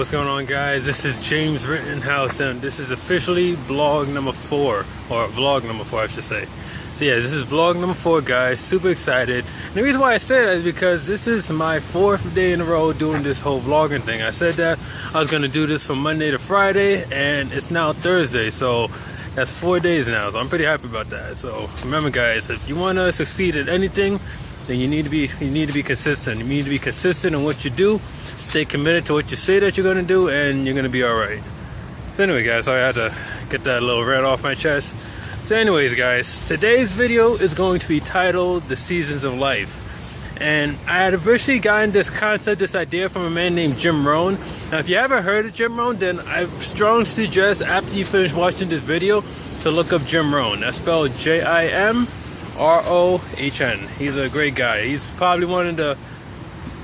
what's going on, guys? This is James Rittenhouse, and this is officially vlog number 4, or vlog number 4 I should say. So yeah, this is vlog number 4, guys. Super excited. And the reason why I say that is because this is my 4th day in a row doing this whole vlogging thing. I said that I was going to do this from Monday to Friday, and it's now Thursday, so that's 4 days now, so I'm pretty happy about that. So remember, guys, if you want to succeed at anything, then you need to be consistent. You need to be consistent in what you do. Stay committed to what you say that you're going to do, and you're going to be all right. So anyway, guys, I had to get that little rant off my chest. So anyways, guys, today's video is going to be titled The Seasons of Life. And I had originally gotten this concept, this idea from a man named Jim Rohn. Now, if you haven't heard of Jim Rohn, then I strongly suggest after you finish watching this video to look up Jim Rohn. That's spelled Jimrohn. He's a great guy. He's probably one of the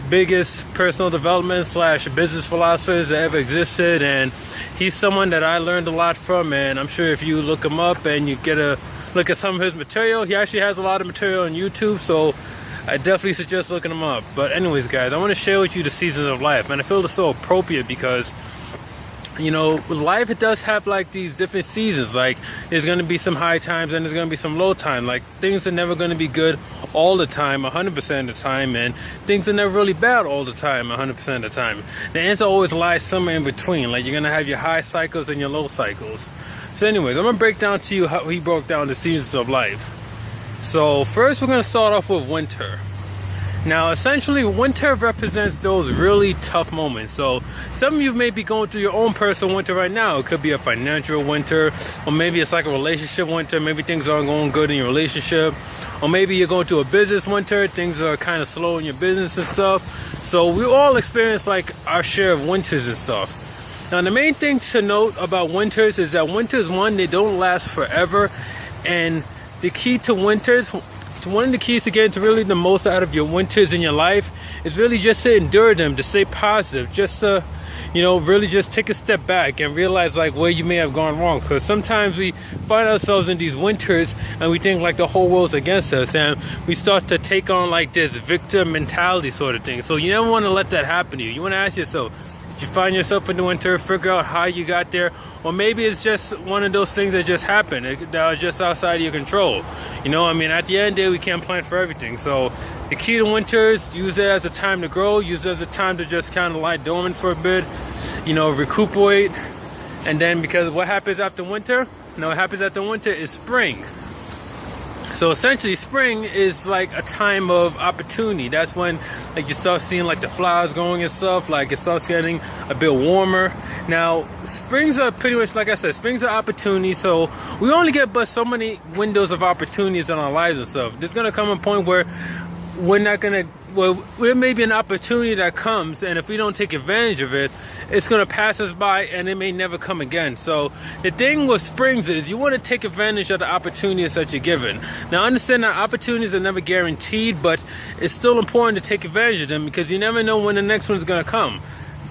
biggest personal development / business philosophers that ever existed, and he's someone that I learned a lot from. And I'm sure if you look him up and you get a look at some of his material, he actually has a lot of material on YouTube, so I definitely suggest looking him up. But anyways, guys, I want to share with you the seasons of life, and I feel it's so appropriate because, you know, life, it does have like these different seasons. Like, there's going to be some high times and there's going to be some low time. Like, things are never going to be good all the time, 100% of the time, and things are never really bad all the time, 100% of the time. The answer always lies somewhere in between. Like, you're going to have your high cycles and your low cycles. So anyways, I'm going to break down to you how he broke down the seasons of life. So first, we're going to start off with winter. Now, essentially, winter represents those really tough moments. So some of you may be going through your own personal winter right now. It could be a financial winter, or maybe it's like a relationship winter. Maybe things aren't going good in your relationship, or maybe you're going through a business winter. Things are kind of slow in your business and stuff. So we all experience like our share of winters and stuff. Now, the main thing to note about winters is that winters, one, they don't last forever, and the key to winters, one of the keys to getting to really the most out of your winters in your life is really just to endure them, to stay positive, just to, you know, really just take a step back and realize like where you may have gone wrong. Because sometimes we find ourselves in these winters and we think like the whole world's against us, and we start to take on like this victim mentality sort of thing. So you never want to let that happen to you. You want to ask yourself, if you find yourself in the winter, figure out how you got there, or maybe it's just one of those things that just happened, that are just outside of your control. You know, I mean, at the end of the day, we can't plan for everything. So the key to winters, use it as a time to grow, use it as a time to just kind of lie dormant for a bit, you know, recuperate. And then, because what happens after winter? What happens after winter is spring. So essentially, spring is like a time of opportunity. That's when like you start seeing like the flowers growing and stuff. Like, it starts getting a bit warmer. Now, springs are pretty much, like I said, springs are opportunities. So we only get but so many windows of opportunities in our lives and stuff. There's gonna come a point where we're not gonna, well, there may be an opportunity that comes, and if we don't take advantage of it, it's going to pass us by and it may never come again. So the thing with springs is you want to take advantage of the opportunities that you're given. Now, understand that opportunities are never guaranteed, but it's still important to take advantage of them because you never know when the next one's going to come.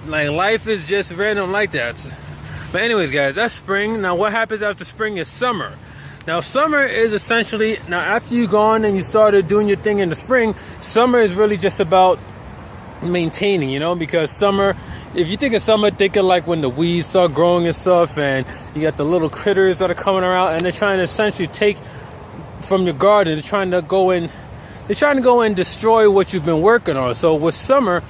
Like, life is just random like that. But anyways, guys, that's spring. Now, what happens after spring is summer. Now, summer is essentially, now after you've gone and you started doing your thing in the spring, summer is really just about maintaining, you know, because summer, if you think of summer, think of like when the weeds start growing and stuff, and you got the little critters that are coming around and they're trying to essentially take from your garden. They're trying to go and destroy what you've been working on. So with summer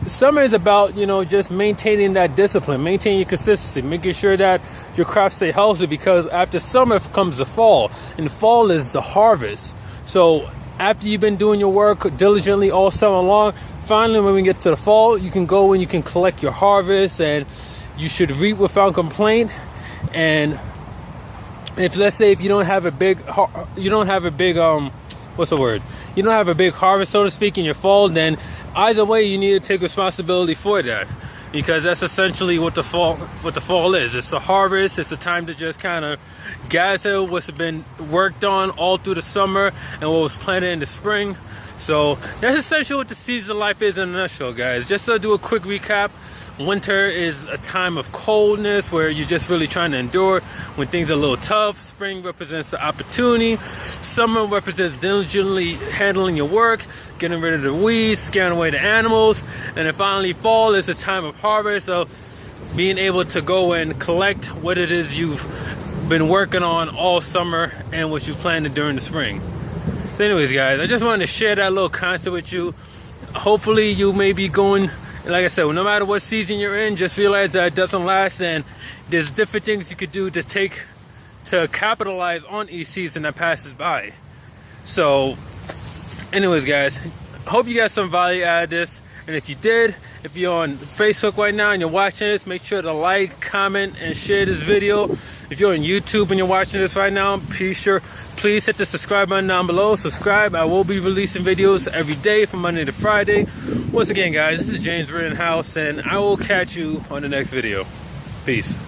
is about, you know, just maintaining that discipline, maintaining your consistency, making sure that your crops stay healthy, because after summer comes the fall, and the fall is the harvest. So after you've been doing your work diligently all summer long, finally when we get to the fall, you can go and you can collect your harvest, and you should reap without complaint. And if, let's say, if you don't have a big harvest, so to speak, in your fall, then either way you need to take responsibility for that, because that's essentially what the fall is. It's a harvest. It's a time to just kind of gather what's been worked on all through the summer and what was planted in the spring. So that's essentially what the season of life is in a nutshell, guys. Just to do a quick recap, winter is a time of coldness where you're just really trying to endure when things are a little tough. Spring represents the opportunity. Summer represents diligently handling your work, getting rid of the weeds, scaring away the animals. And then finally, fall is a time of harvest. So being able to go and collect what it is you've been working on all summer and what you planned during the spring. So anyways, guys, I just wanted to share that little concept with you. Hopefully you may be going, like I said, no matter what season you're in, just realize that it doesn't last, and there's different things you could do to capitalize on each season that passes by. So anyways, guys, hope you got some value out of this. And if you did, if you're on Facebook right now and you're watching this, make sure to like, comment, and share this video. If you're on YouTube and you're watching this right now, please hit the subscribe button down below. Subscribe. I will be releasing videos every day from Monday to Friday. Once again, guys, this is James Rittenhouse, and I will catch you on the next video. Peace.